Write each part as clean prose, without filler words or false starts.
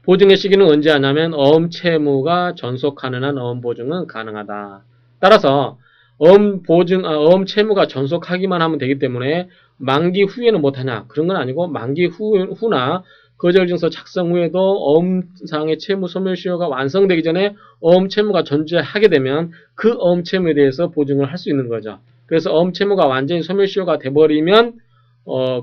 보증의 시기는 언제 하냐면 어음채무가 전속하는 한 어음보증은 가능하다. 따라서 어음채무가 전속하기만 하면 되기 때문에 만기 후에는 못하냐? 그런 건 아니고 만기 후나 거절증서 작성 후에도 어음상의 채무 소멸시효가 완성되기 전에 어음채무가 존재하게 되면 그 어음채무에 대해서 보증을 할 수 있는 거죠. 그래서 어음채무가 완전히 소멸시효가 돼버리면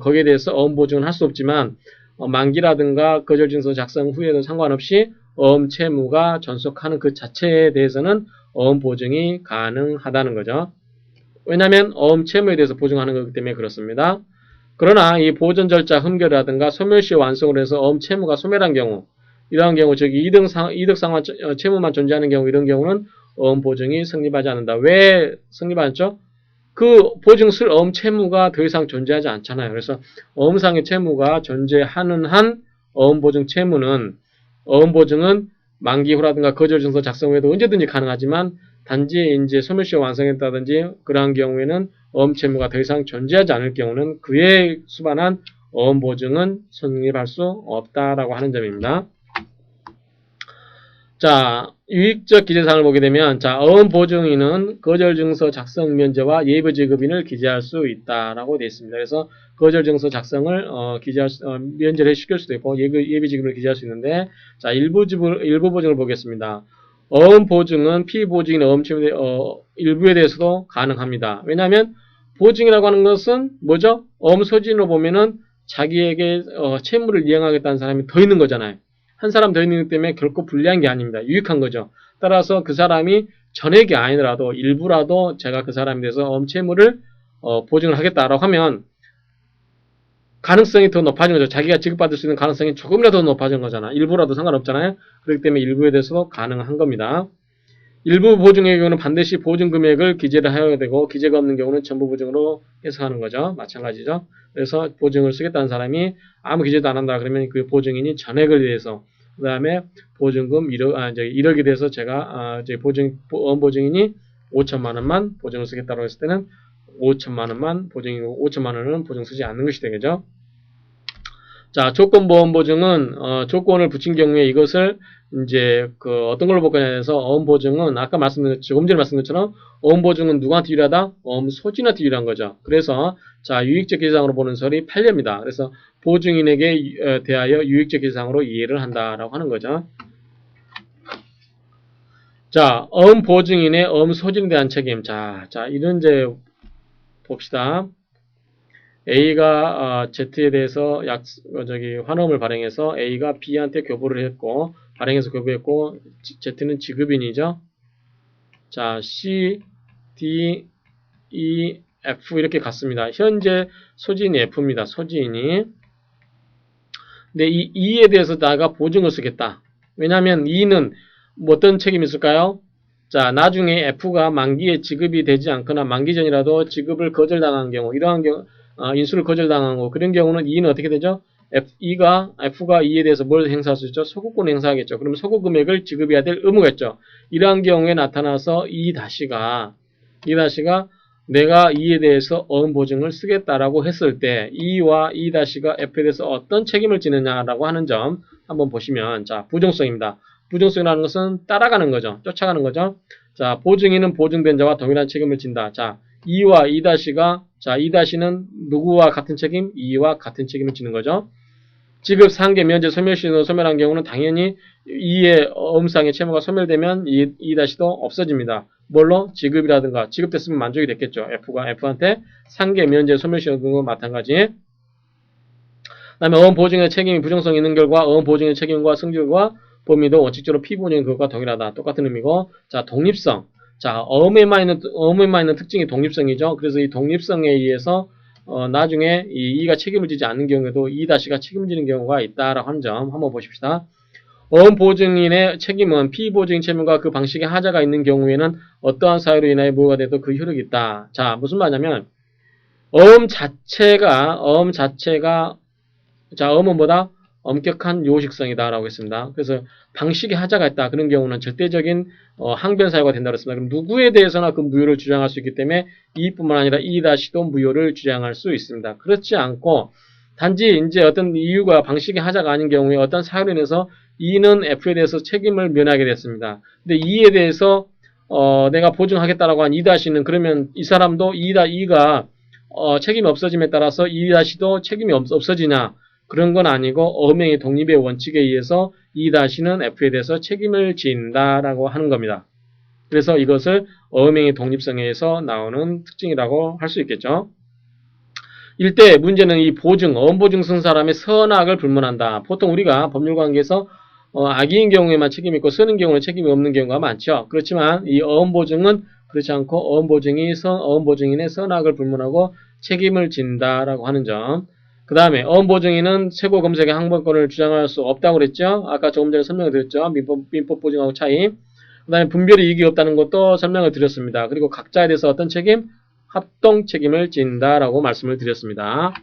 거기에 대해서 어음보증은 할 수 없지만 만기라든가 거절증서 작성 후에도 상관없이 어음채무가 전속하는 그 자체에 대해서는 어음보증이 가능하다는 거죠. 왜냐하면 어음채무에 대해서 보증하는 거기 때문에 그렇습니다. 그러나 이 보전 절차 흠결이라든가 소멸시효 완성을 해서 어음채무가 소멸한 경우, 이러한 경우 즉 이득상환 채무만 존재하는 경우, 이런 경우는 어음보증이 성립하지 않는다. 왜 성립하죠? 그 보증쓸 어음채무가 더 이상 존재하지 않잖아요. 그래서 어음상의 채무가 존재하는 한 어음보증 채무는 어음보증은 만기 후라든가 거절증서 작성 후에도 언제든지 가능하지만 단지 이제 소멸시효 완성했다든지 그러한 경우에는 어음채무가 더 이상 존재하지 않을 경우는 그에 수반한 어음보증은 성립할 수 없다라고 하는 점입니다. 자, 유익적 기재사항을 보게 되면, 자, 어음보증인은 거절증서 작성 면제와 예비지급인을 기재할 수 있다라고 되어 있습니다. 그래서 거절증서 작성을 면제를 시킬 수도 있고 예비지급인을 기재할 수 있는데, 자, 일부 보증을 보겠습니다. 어음보증은 피보증인 어음채무 일부에 대해서도 가능합니다. 왜냐하면 보증이라고 하는 것은 뭐죠? 어음소진으로 보면은 자기에게 채무를 이행하겠다는 사람이 더 있는 거잖아요. 한 사람 더 있는 것 때문에 결코 불리한 게 아닙니다. 유익한 거죠. 따라서 그 사람이 전액이 아니더라도 일부라도 제가 그 사람에 대해서 어음채무를 보증을 하겠다라고 하면 가능성이 더 높아진 거죠. 자기가 지급받을 수 있는 가능성이 조금이라도 높아진 거잖아. 일부라도 상관없잖아요. 그렇기 때문에 일부에 대해서도 가능한 겁니다. 일부 보증의 경우는 반드시 보증 금액을 기재를 해야 되고 기재가 없는 경우는 전부 보증으로 해석하는 거죠. 마찬가지죠. 그래서 보증을 쓰겠다는 사람이 아무 기재도 안 한다 그러면 그 보증인이 전액을 위해서 그 다음에 보증금 1억에 대해서 제가 보증인이 5천만 원만 보증을 쓰겠다고 했을 때는 5천만 원만 보증이고 5천만 원은 보증 쓰지 않는 것이 되겠죠. 자, 조건보험보증은 조건을 붙인 경우에 이것을 이제 어떤 걸로 볼 거냐 해서 어음보증은 아까 조금 전에 말씀드린 것처럼 어음보증은 누구한테 유리하다? 어음소진한테 유리한 거죠. 그래서 자, 유익적 기재사항으로 보는 설이 판례입니다. 그래서 보증인에게 대하여 유익적 기재사항으로 이해를 한다라고 하는 거죠. 자, 어음보증인의 어음소진에 대한 책임. 자, 이런 이제 봅시다. A가 Z에 대해서 환원을 발행해서 A가 B한테 교부를 했고 발행해서 교부했고 Z는 지급인이죠. 자, C, D, E, F 이렇게 갔습니다. 현재 소지인이 F입니다. 소지인이. 근데 이 E에 대해서 내가 보증을 쓰겠다. 왜냐하면 E는 어떤 책임이 있을까요? 자, 나중에 F가 만기에 지급이 되지 않거나 만기 전이라도 지급을 거절당한 경우, 이러한 경우 인수를 거절당하고 그런 경우는 E는 어떻게 되죠? F가 E에 대해서 뭘 행사할 수 있죠? 소구권을 행사하겠죠. 그러면 소구 금액을 지급해야 될 의무가 있죠. 이러한 경우에 나타나서 E-가 내가 E에 대해서 어음보증을 쓰겠다라고 했을 때 E와 E-가 F에 대해서 어떤 책임을 지느냐라고 하는 점 한번 보시면 자, 부정성입니다. 부정성이라는 것은 따라가는 거죠. 쫓아가는 거죠. 자, 보증인은 보증된 자와 동일한 책임을 진다. 자, E와 E-가 자, E-는 누구와 같은 책임? E와 같은 책임을 지는 거죠. 지급 상계 면제 소멸시효 소멸한 경우는 당연히 E의 어음상의 채무가 소멸되면 E-도 없어집니다. 뭘로? 지급이라든가 지급됐으면 만족이 됐겠죠. F가 F한테 상계 면제 소멸시효 등과 마찬가지. 그 다음에 어음보증의 책임이 부정성이 있는 결과 어음보증의 책임과 성질과 범위도 원칙적으로 피보증인 것과 동일하다. 똑같은 의미고 자, 독립성. 자, 어음에만 있는 특징이 독립성이죠. 그래서 이 독립성에 의해서 나중에 이 E가 책임을 지지 않는 경우에도 E-가 책임을 지는 경우가 있다라고 하는 점 한번 보십시다. 어음보증인의 책임은 피보증인 채무가 그 방식의 하자가 있는 경우에는 어떠한 사유로 인하여 무효가 돼도 그 효력이 있다. 자, 무슨 말이냐면 어음 자체가 자, 어음은 뭐다? 엄격한 요식성이다라고 했습니다. 그래서 방식의 하자가 있다. 그런 경우는 절대적인 항변 사유가 된다고 했습니다. 그럼 누구에 대해서나 그 무효를 주장할 수 있기 때문에 E뿐만 아니라 E-도 무효를 주장할 수 있습니다. 그렇지 않고 단지 이제 어떤 이유가 방식의 하자가 아닌 경우에 어떤 사유로 인해서 E는 F에 대해서 책임을 면하게 됐습니다. 근데 E에 대해서 내가 보증하겠다라고 한 E-는 그러면 이 사람도 E가 책임이 없어짐에 따라서 E-도 책임이 없어지냐? 그런 건 아니고 어음행의 독립의 원칙에 의해서 E-는 F에 대해서 책임을 진다라고 하는 겁니다. 그래서 이것을 어음행의 독립성에서 나오는 특징이라고 할 수 있겠죠. 일대 문제는 이 보증, 어음보증 쓴 사람의 선악을 불문한다. 보통 우리가 법률관계에서 악의인 경우에만 책임이 있고 쓰는 경우는 책임이 없는 경우가 많죠. 그렇지만 이 어음보증은 그렇지 않고 어음보증인의 선악을 불문하고 책임을 진다라고 하는 점. 그 다음에 어음보증인은 최고 검색의 항변권을 주장할 수 없다고 그랬죠. 아까 조금 전에 설명을 드렸죠. 민법 보증하고 차이. 그 다음에 분별의 이익이 없다는 것도 설명을 드렸습니다. 그리고 각자에 대해서 어떤 책임? 합동 책임을 진다라고 말씀을 드렸습니다.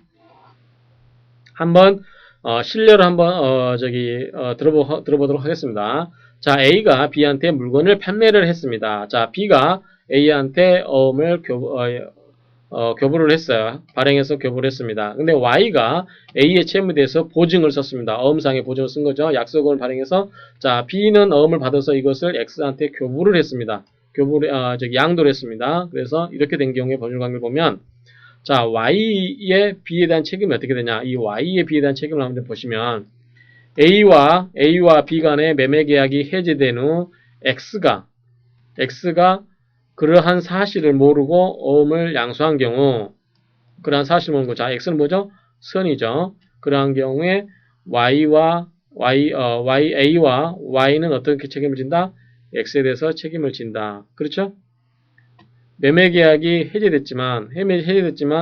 한번 실례를 한번 들어보도록 하겠습니다. 자, A가 B한테 물건을 판매를 했습니다. 자, B가 A한테 어음을 교부를 했어요. 발행해서 교부를 했습니다. 근데 Y가 A의 채무에 대해서 보증을 썼습니다. 어음상의 보증을 쓴 거죠. 약속을 발행해서 자, B는 어음을 받아서 이것을 X한테 교부를 했습니다. 양도를 했습니다. 그래서 이렇게 된 경우에 법률관계를 보면 자, Y의 B에 대한 책임이 어떻게 되냐? 이 Y의 B에 대한 책임을 한번 보시면 A와 B 간의 매매 계약이 해제된 후 X가 그러한 사실을 모르고 어음을 양수한 경우 그러한 사실을 모르는 거. 자, X는 뭐죠? 선이죠. 그러한 경우에 A와 Y는 어떻게 책임을 진다? X에 대해서 책임을 진다. 그렇죠? 매매 계약이 해제됐지만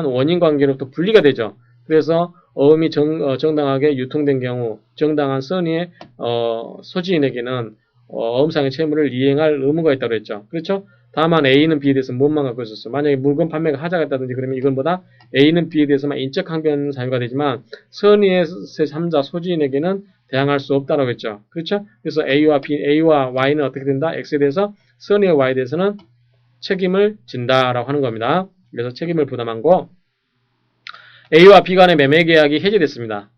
원인 관계로부터 분리가 되죠. 그래서 어음이 정당하게 유통된 경우 정당한 선의의 소지인에게는 어음상의 채무를 이행할 의무가 있다고 했죠. 그렇죠? 다만 A는 B에 대해서 무엇만 갖고 있었어. 만약에 물건 판매가 하자가 있다든지 그러면 이건보다 A는 B에 대해서만 인적 항변 사유가 되지만 선의의 제3자 소지인에게는 대항할 수 없다라고 했죠. 그렇죠? 그래서 A와 Y는 어떻게 된다? X에 대해서 선의의 Y에 대해서는 책임을 진다라고 하는 겁니다. 그래서 책임을 부담한 거 A와 B 간의 매매 계약이 해제됐습니다.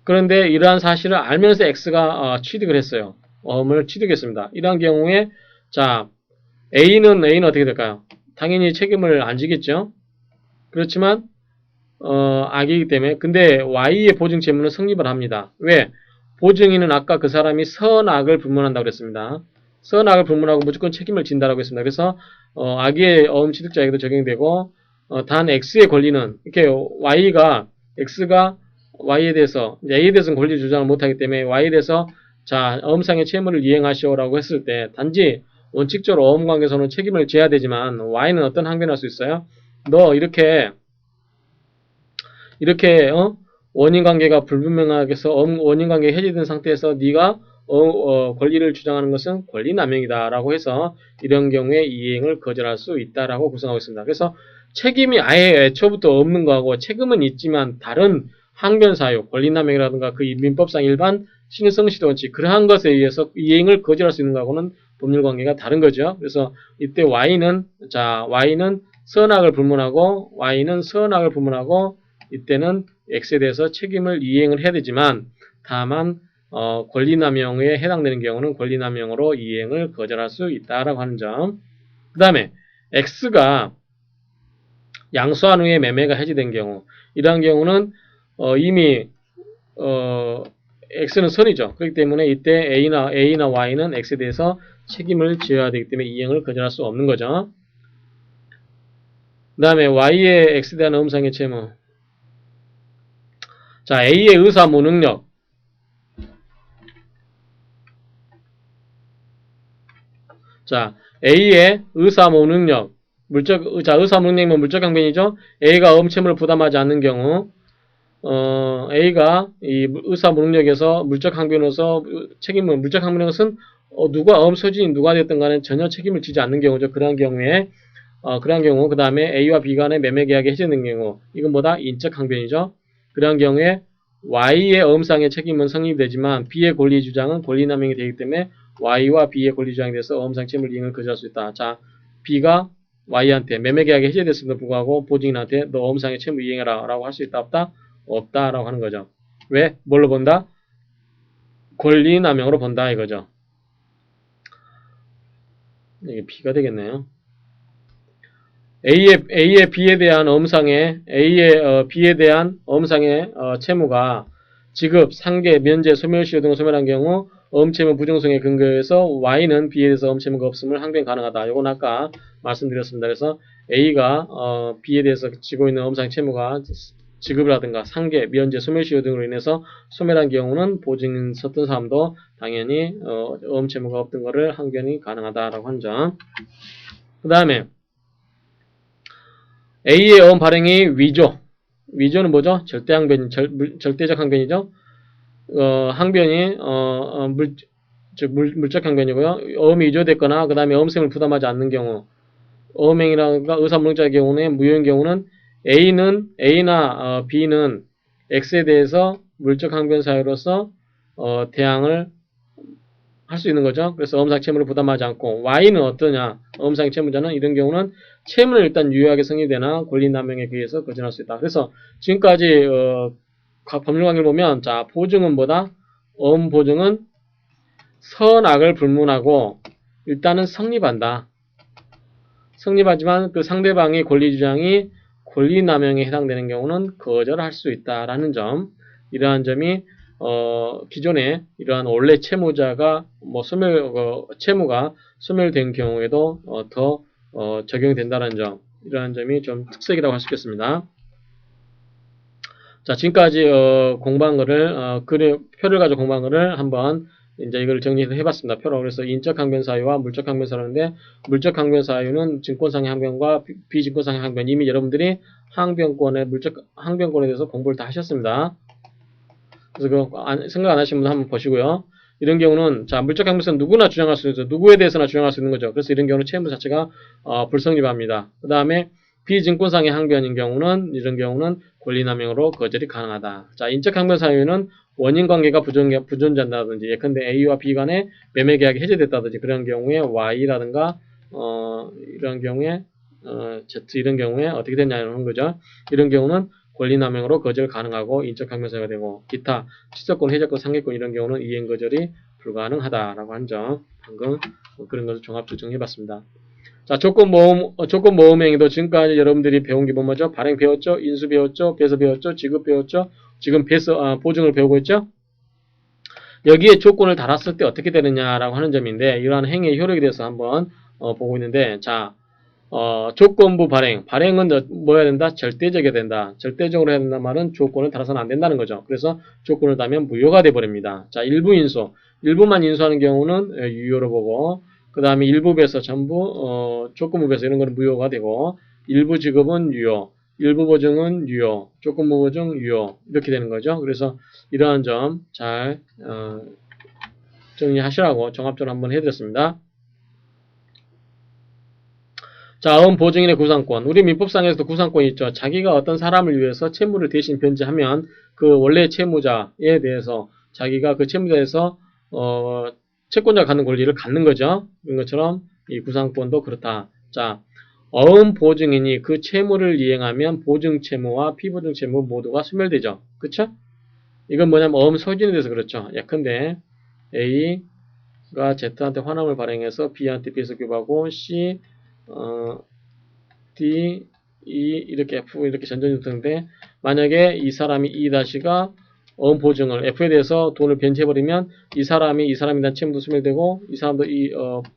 그런데 이러한 사실을 알면서 X가 취득을 했어요. 어음을 취득했습니다. 이러한 경우에 자 A는 어떻게 될까요? 당연히 책임을 안 지겠죠. 그렇지만 악이기 때문에 근데 Y의 보증 채무는 성립을 합니다. 왜? 보증인은 아까 그 사람이 선악을 불문한다고 그랬습니다. 선악을 불문하고 무조건 책임을 진다라고 했습니다. 그래서 악의 어음 취득자에게도 적용되고 단 X의 권리는 이렇게 X가 Y에 대해서 A에 대해서는 권리 주장을 못하기 때문에 Y에 대해서 자 어음상의 채무를 이행하시오라고 했을 때 단지 원칙적으로 어음 관계에서는 책임을 져야 되지만 Y는 어떤 항변을 할 수 있어요? 너 이렇게 원인 관계가 불분명하게 해서 원인 관계가 해제된 상태에서 네가 권리를 주장하는 것은 권리 남용이다라고 해서 이런 경우에 이행을 거절할 수 있다라고 구성하고 있습니다. 그래서 책임이 아예 애초부터 없는 거하고 책임은 있지만 다른 항변 사유, 권리 남용이라든가 그 민법상 일반 신유성시도 원칙 그러한 것에 의해서 이행을 거절할 수 있는 거하고는 법률 관계가 다른 거죠. 그래서 이때 Y는 선악을 불문하고 이때는 X에 대해서 책임을 이행을 해야 되지만 다만 권리남용에 해당되는 경우는 권리남용으로 이행을 거절할 수 있다라고 하는 점. 그 다음에 X가 양수한 후에 매매가 해지된 경우 이러한 경우는 이미 X는 선이죠. 그렇기 때문에 이때 A나 Y는 X에 대해서 책임을 지어야 되기 때문에 이행을 거절할 수 없는 거죠. 그 다음에 Y의 X에 대한 어음상의 채무. 자, A의 의사 무능력. 자, A의 의사 무능력. 의사 무능력이면 물적 항변이죠. A가 어음 채무를 부담하지 않는 경우, A가 이 의사 무능력에서 물적 항변으로서 물적 항변인 것은 누가 어음 소지인 누가 됐든 간에 전혀 책임을 지지 않는 경우죠. 그러한 경우, 그 다음에 A와 B 간의 매매 계약이 해제된 경우, 이건 뭐다? 인적 항변이죠. 그러한 경우에 Y의 어음상의 책임은 성립되지만 B의 권리 주장은 권리남용이 되기 때문에 Y와 B의 권리 주장에 대해서 어음상 채무를 이행을 거절할 수 있다. 자, B가 Y한테 매매 계약이 해제됐음에도 불구하고 보증인한테 너 어음상의 채무 이행해라 라고 할 수 있다 없다? 없다라고 하는 거죠. 왜? 뭘로 본다? 권리남용으로 본다 이거죠. 이게 B가 되겠네요. A의 B에 대한 엄상의 A의 B에 대한 엄상의 채무가 지급, 상계, 면제, 소멸시효 등을 소멸한 경우 엄채무 부정성에 근거해서 Y는 B에 대해서 엄채무가 없음을 항변 가능하다. 이건 아까 말씀드렸습니다. 그래서 A가 B에 대해서 지고 있는 엄상 채무가 지급이라든가 상계, 면제, 소멸시효 등으로 인해서 소멸한 경우는 보증인 섰던 사람도 당연히 엄채무가 없던 것을 항변이 가능하다라고 한 점. 그 다음에 A의 엄 발행이 위조. 위조는 뭐죠? 절대적 항변이죠. 항변이 물적 항변이고요. 엄이 위조됐거나 그 다음에 엄셈을 부담하지 않는 경우, 엄행이라든가 의사무능자의 경우는 무효인 경우는 A나 B는 X에 대해서 물적 항변 사유로서 대항을 할 수 있는 거죠. 그래서 엄상 채무를 부담하지 않고 Y는 어떠냐? 엄상 채무자는 이런 경우는 채무는 일단 유효하게 성립되나 권리남용에 의해서 거절할 수 있다. 그래서 지금까지 법률 관계를 보면 자 보증은 뭐다? 보증은 선악을 불문하고 일단은 성립한다. 성립하지만 그 상대방의 권리 주장이 권리남용에 해당되는 경우는 거절할 수 있다라는 점. 이러한 점이 기존에 이러한 원래 채무자가 채무가 소멸된 경우에도 더 적용된다는 점, 이러한 점이 좀 특색이라고 할 수 있겠습니다. 자, 지금까지 공부한 거를 표를 가지고 공부한 거를 한번 이제 이걸 정리해서 해봤습니다. 표로. 그래서 인적 항변 사유와 물적 항변 사유인데 물적 항변 사유는 증권상의 항변과 비증권상의 항변, 이미 여러분들이 물적 항변권에 대해서 공부를 다 하셨습니다. 그래서 생각 안 하시는 분 한번 보시고요. 이런 경우는 자 물적 항변서는 누구나 주장할 수 있어요. 누구에 대해서나 주장할 수 있는 거죠. 그래서 이런 경우는 채무 자체가 불성립합니다. 그 다음에 비증권상의 항변인 경우는 이런 경우는 권리남용으로 거절이 가능하다. 자 인적 항변 사유는 원인 관계가 부존재한다든지 예컨대 A와 B 간에 매매 계약이 해제됐다든지 그런 경우에 Y라든가 이런 경우에 Z 이런 경우에 어떻게 되냐는 거죠. 이런 경우는 권리남용으로 거절 가능하고 인적 항변 사유가 되고 기타 취소권, 해제권, 상계권 이런 경우는 이행 거절이 불가능하다라고 한 점 방금 그런 것을 종합적으로 정리해봤습니다. 자 조건 모음행위도 지금까지 여러분들이 배운 게 뭐죠? 발행 배웠죠? 인수 배웠죠? 배서 배웠죠? 지급 배웠죠? 지금 보증을 배우고 있죠? 여기에 조건을 달았을 때 어떻게 되느냐라고 하는 점인데 이러한 행위의 효력에 대해서 한번 보고 있는데 자 조건부 발행은 뭐 해야 된다? 절대적이어야 된다. 절대적으로 해야 된다는 말은 조건을 달아서는 안 된다는 거죠. 그래서 조건을 달면 무효가 돼버립니다. 자 일부 인수, 일부만 인수하는 경우는 유효로 보고 그 다음에 일부 배서 전부 조건부 배서 이런 거는 무효가 되고 일부 지급은 유효, 일부 보증은 유효, 조건부 보증 유효 이렇게 되는 거죠. 그래서 이러한 점 잘 정리하시라고 종합적으로 한번 해드렸습니다. 자, 보증인의 구상권. 우리 민법상에서도 구상권이 있죠. 자기가 어떤 사람을 위해서 채무를 대신 변제하면 그 원래 채무자에 대해서 자기가 그 채무자에서 채권자가 갖는 권리를 갖는 거죠. 이런 것처럼 이 구상권도 그렇다. 자, 보증인이 그 채무를 이행하면 보증 채무와 피보증 채무 모두가 소멸되죠. 그쵸? 이건 뭐냐면 소진에 대해서 그렇죠. 예컨대 A가 Z한테 환원을 발행해서 B한테 B에서 교부하고 C D, E 이렇게 F 이렇게 전전유통인데 만약에 이 사람이 E-가 보증을 F에 대해서 돈을 변제해버리면 이 사람이 대한 채무도 소멸되고 이 사람도 이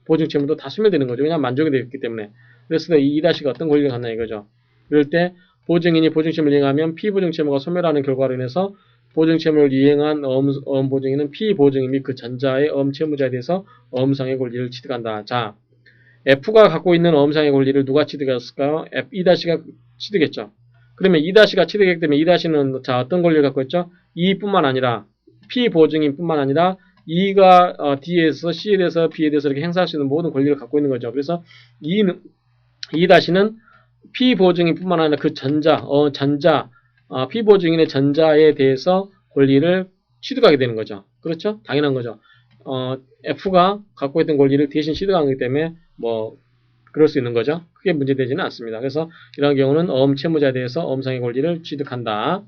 보증 채무도 다 소멸되는 거죠. 왜냐하면 만족이 되었기 때문에. 그래서 이 E-가 어떤 권리를 갖나 이거죠. 그럴 때 보증인이 보증 채무를 이행하면 피보증 채무가 소멸하는 결과로 인해서 보증 채무를 이행한 보증인은 피보증인 및 그 전자의 채무자에 대해서 상의 권리를 취득한다. 자, F가 갖고 있는 엄상의 권리를 누가 취득했을까요? E-가 취득했죠. 그러면 E-가 취득했기 때문에 E-는 자 어떤 권리를 갖고 있죠? E뿐만 아니라 P보증인 뿐만 아니라 E가 D에서 C에 대해서 B에 대해서 이렇게 행사할 수 있는 모든 권리를 갖고 있는 거죠. 그래서 E-는 P보증인 뿐만 아니라 그 P보증인의 전자에 대해서 권리를 취득하게 되는 거죠. 그렇죠? 당연한 거죠. F가 갖고 있던 권리를 대신 취득하기 때문에 그럴 수 있는 거죠. 크게 문제되지는 않습니다. 그래서 이런 경우는 채무자에 대해서 상의 권리를 취득한다.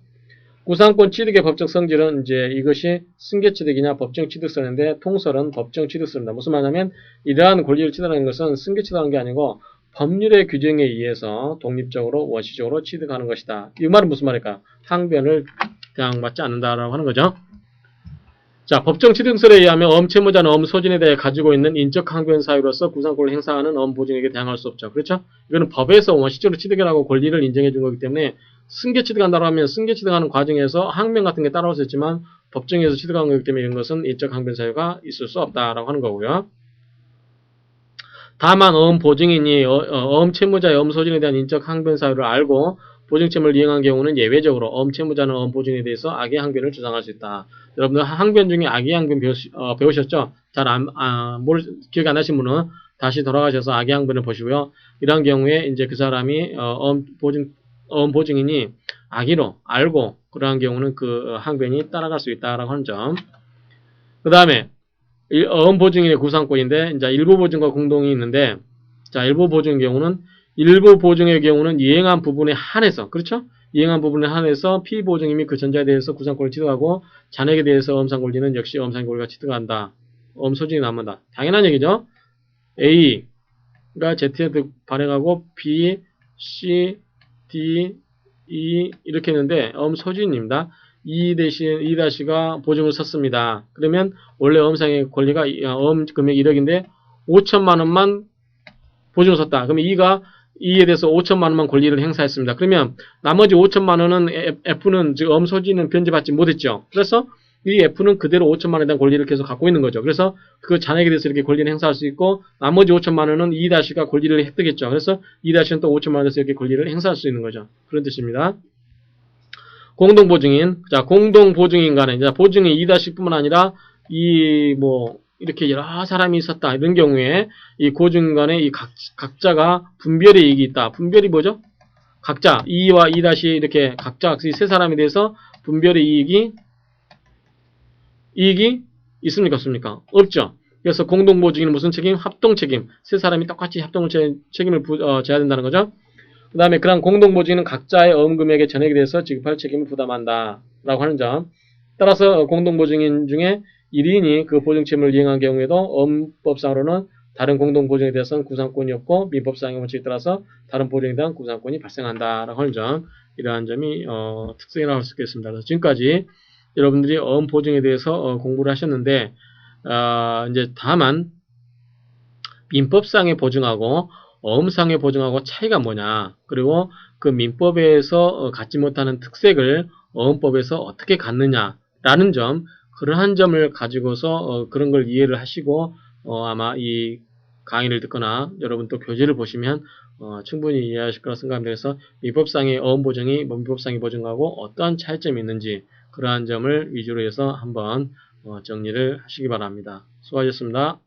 구상권 취득의 법적 성질은 이제 이것이 승계취득이냐 법정취득서인데 통설은 법정취득서입니다. 무슨 말이냐면 이러한 권리를 취득하는 것은 승계취득하는 게 아니고 법률의 규정에 의해서 독립적으로 원시적으로 취득하는 것이다. 이 말은 무슨 말일까? 항변을 대항받지 않는다라고 하는 거죠. 자, 법정취득설에 의하면 엄채무자는 엄소진에 대해 가지고 있는 인적 항변 사유로서 구상권을 행사하는 엄보증에게 대항할 수 없죠. 그렇죠? 이거는 법에서 원시적으로 취득이라고 권리를 인정해 준 거기 때문에 승계 취득한다고 하면 승계 취득하는 과정에서 항변 같은 게 따라올 수 있지만 법정에서 취득한 거기 때문에 이런 것은 인적 항변 사유가 있을 수 없다라고 하는 거고요. 다만 엄보증인이 엄채무자의 엄소진에 대한 인적 항변 사유를 알고 보증채무를 이행한 경우는 예외적으로 엄채무자는 엄보증에 대해서 악의 항변을 주장할 수 있다. 여러분들 항변 중에 악의 항변 배우셨죠? 잘 기억이 안 나신 분은 다시 돌아가셔서 악의 항변을 보시고요. 이런 경우에 이제 그 사람이 엄보증인이 악의로 알고 그러한 경우는 그 항변이 따라갈 수 있다라고 하는 점. 그 다음에 엄보증인의 구상권인데 이제 일부 보증과 공동이 있는데 자 일부 보증의 경우는 일부 보증의 경우는 이행한 부분에 한해서 그렇죠? 이행한 부분에 한해서 피보증인이 그 전자에 대해서 구상권을 취득하고 잔액에 대해서 엄상 권리는 역시 엄상 권리가 취득한다. 엄소진이 남는다. 당연한 얘기죠. A가 Z에 발행하고 B, C, D, E 이렇게 했는데 엄소진입니다. E 대신 E-가 보증을 썼습니다. 그러면 원래 엄상의 권리가 금액 1억인데 5천만 원만 보증을 썼다. 그러면 E가 E에 대해서 5천만 원만 권리를 행사했습니다. 그러면 나머지 5천만 원은 F는 즉 엄소진은 변제받지 못했죠. 그래서 이 F는 그대로 5천만 원에 대한 권리를 계속 갖고 있는 거죠. 그래서 그 잔액에 대해서 이렇게 권리를 행사할 수 있고 나머지 5천만 원은 E-가 권리를 획득했죠. 그래서 E-는 또 5천만 원에서 이렇게 권리를 행사할 수 있는 거죠. 그런 뜻입니다. 공동보증인, 자, 공동보증인 간에, 이제 보증이 2-뿐만 아니라, 이렇게 여러 사람이 있었다. 이런 경우에, 이 고증인 간에 이 각자가 분별의 이익이 있다. 분별이 뭐죠? 각자, 2와 2- 이렇게 각자, 이 세 사람에 대해서 분별의 이익이 있습니까? 없습니까? 없죠. 그래서 공동보증인은 무슨 책임? 합동책임. 세 사람이 똑같이 합동을 책임을 져야 된다는 거죠. 그 다음에 그런 공동보증인은 각자의 어음금액의 전액에 대해서 지급할 책임을 부담한다 라고 하는 점. 따라서 공동보증인 중에 1인이 그 보증채무를 이행한 경우에도 엄법상으로는 다른 공동보증에 대해서는 구상권이 없고 민법상의 원칙에 따라서 다른 보증에 대한 구상권이 발생한다 라고 하는 점. 이러한 점이 특성이라고 할 수 있겠습니다. 그래서 지금까지 여러분들이 엄보증에 대해서 공부를 하셨는데 이제 다만 민법상의 보증하고 어음상의 보증하고 차이가 뭐냐, 그리고 그 민법에서 갖지 못하는 특색을 어음법에서 어떻게 갖느냐라는 점, 그러한 점을 가지고서 그런 걸 이해를 하시고 아마 이 강의를 듣거나 여러분 또 교재를 보시면 충분히 이해하실 거라 생각합니다. 그래서 민법상의 어음 보증이 민법상의 보증하고 어떠한 차이점이 있는지 그러한 점을 위주로 해서 한번 정리를 하시기 바랍니다. 수고하셨습니다.